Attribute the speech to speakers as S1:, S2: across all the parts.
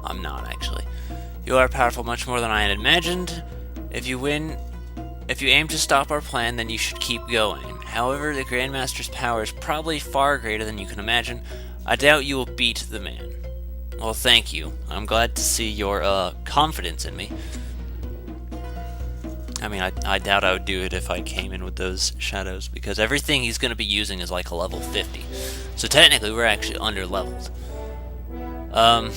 S1: I'm not, actually. You are powerful much more than I had imagined. If you aim to stop our plan, then you should keep going. However, the Grandmaster's power is probably far greater than you can imagine. I doubt you will beat the man. Well, thank you. I'm glad to see your confidence in me. I mean, I doubt I would do it if I came in with those shadows, because everything he's going to be using is like a level 50. So technically, we're actually under-leveled. I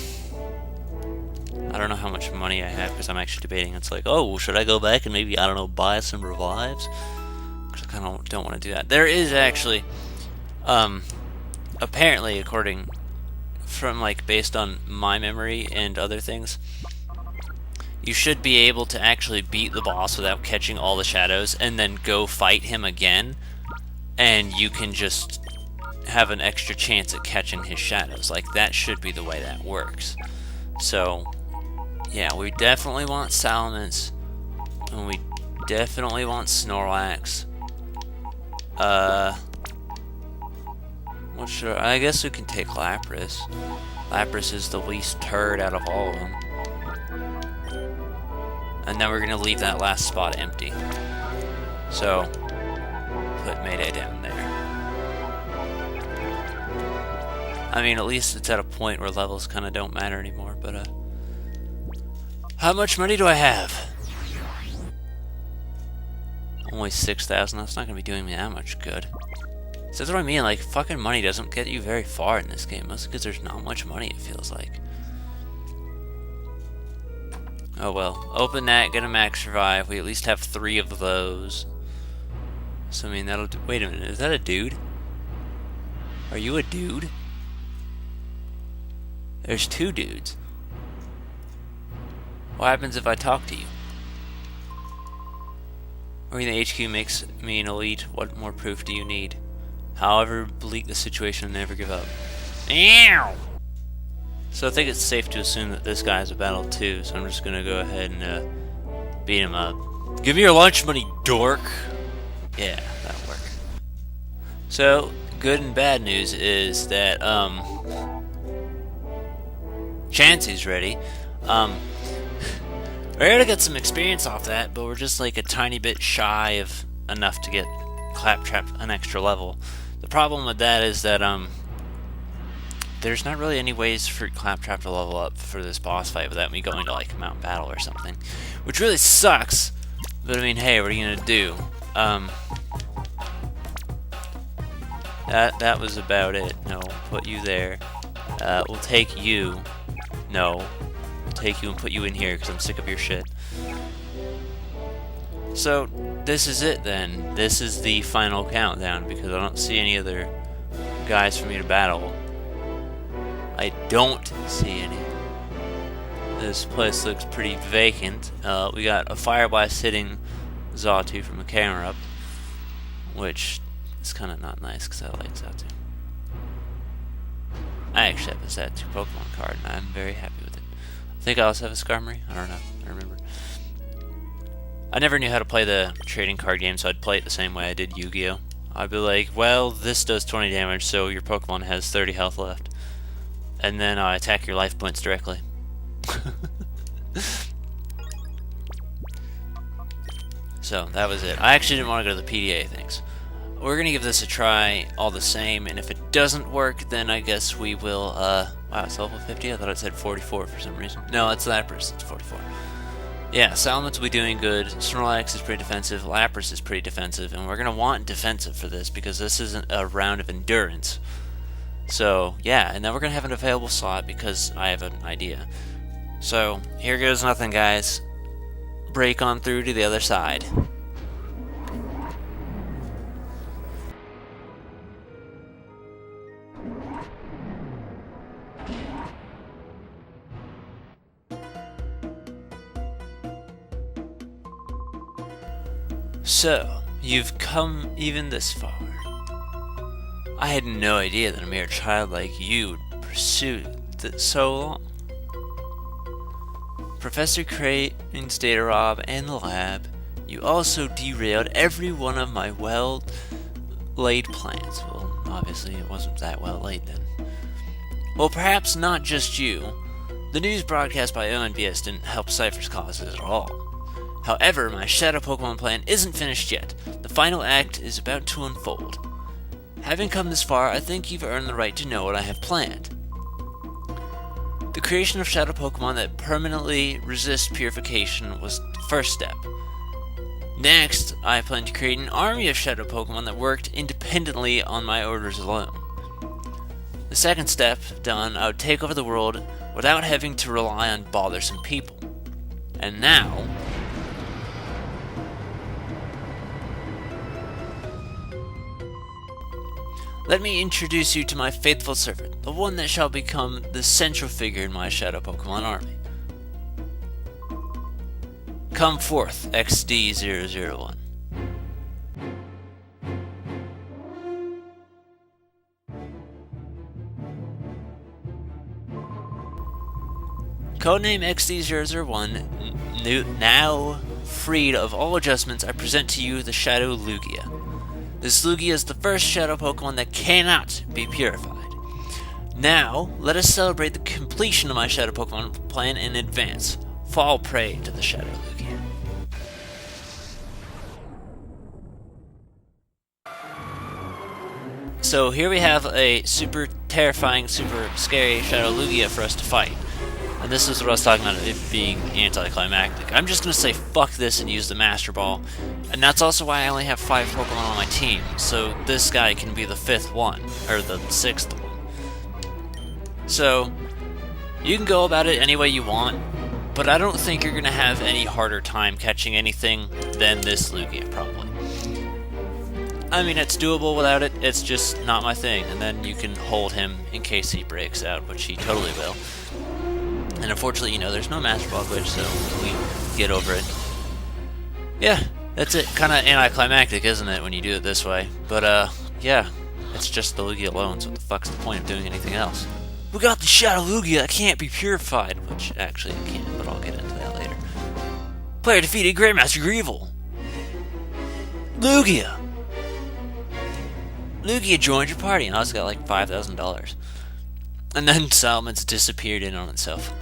S1: don't know how much money I have, because I'm actually debating. It's like, oh, should I go back and maybe, I don't know, buy some revives? Because I kind of don't want to do that. There is actually, apparently, according from, like, based on my memory and other things, you should be able to actually beat the boss without catching all the shadows and then go fight him again, and you can just have an extra chance at catching his shadows. Like, that should be the way that works. So, yeah, we definitely want Salamence, and we definitely want Snorlax. What should I guess we can take Lapras. Lapras is the least turd out of all of them. And then we're going to leave that last spot empty. So, put Mayday down there. I mean, at least it's at a point where levels kind of don't matter anymore, but, how much money do I have? Only 6,000, that's not going to be doing me that much good. So that's what I mean, like, fucking money doesn't get you very far in this game, mostly because there's not much money, it feels like. Oh well, open that, get a max revive. We at least have 3 of those. So I mean, that'll do. Wait a minute, is that a dude? Are you a dude? There's 2 dudes. What happens if I talk to you? Or the HQ makes me an elite. What more proof do you need? However bleak the situation, never give up. Ew! So I think it's safe to assume that this guy has a battle too, so I'm just gonna go ahead and beat him up. Give me your lunch money, dork! Yeah, that'll work. So, good and bad news is that, Chansey's ready. We're able to get some experience off that, but we're just like a tiny bit shy of enough to get Claptrap an extra level. The problem with that is that, there's not really any ways for Claptrap to level up for this boss fight without me going to, like, Mount Battle or something. Which really sucks, but I mean, hey, what are you gonna do? That was about it. No, put you there. We'll take you. No. We'll take you and put you in here, because I'm sick of your shit. So, this is it then. This is the final countdown, because I don't see any other guys for me to battle. I don't see any. This place looks pretty vacant. We got a Fire Blast hitting Xatu from the camera up, which is kind of not nice because I like Xatu. I actually have a Xatu Pokemon card, and I'm very happy with it. I think I also have a Skarmory. I don't know. I don't remember. I never knew how to play the trading card game, so I'd play it the same way I did Yu-Gi-Oh! I'd be like, well, this does 20 damage, so your Pokemon has 30 health left. And then I attack your life points directly. So, that was it. I actually didn't want to go to the PDA things. We're gonna give this a try all the same, and if it doesn't work, then I guess we will, wow, it's level 50? I thought it said 44 for some reason. No, it's Lapras, it's 44. Yeah, Salamence will be doing good, Snorlax is pretty defensive, Lapras is pretty defensive, and we're gonna want defensive for this, because this isn't a round of endurance. So, yeah, and then we're going to have an available slot because I have an idea. So, here goes nothing, guys. Break on through to the other side. So, you've come even this far. I had no idea that a mere child like you would pursue it so long. Professor Crane's data rob and the lab, you also derailed every one of my well-laid plans. Well, obviously it wasn't that well laid then. Well, perhaps not just you. The news broadcast by ONBS didn't help Cypher's causes at all. However, my Shadow Pokemon plan isn't finished yet. The final act is about to unfold. Having come this far, I think you've earned the right to know what I have planned. The creation of Shadow Pokemon that permanently resist purification was the first step. Next, I plan to create an army of Shadow Pokemon that worked independently on my orders alone. The second step done, I would take over the world without having to rely on bothersome people. And now, let me introduce you to my faithful servant, the one that shall become the central figure in my Shadow Pokemon army. Come forth, XD001. Codename XD001, now freed of all adjustments, I present to you the Shadow Lugia. This Lugia is the first Shadow Pokemon that cannot be purified. Now, let us celebrate the completion of my Shadow Pokemon plan in advance. Fall prey to the Shadow Lugia. So here we have a super terrifying, super scary Shadow Lugia for us to fight. And this is what I was talking about, it being anticlimactic. I'm just going to say fuck this and use the Master Ball. And that's also why I only have 5 Pokemon on my team. So this guy can be the 5th one, or the 6th one. So, you can go about it any way you want, but I don't think you're going to have any harder time catching anything than this Lugia, probably. I mean, it's doable without it, it's just not my thing. And then you can hold him in case he breaks out, which he totally will. And unfortunately, you know, there's no Master Ball glitch, so we get over it. Yeah, that's it. Kind of anticlimactic, isn't it, when you do it this way? But, yeah, it's just the Lugia alone, so what the fuck's the point of doing anything else? We got the Shadow Lugia that can't be purified, which actually it can, but I'll get into that later. Player defeated Grandmaster Greevil. Lugia! Lugia joined your party, and I also got like $5,000. And then Salmon's disappeared in on itself.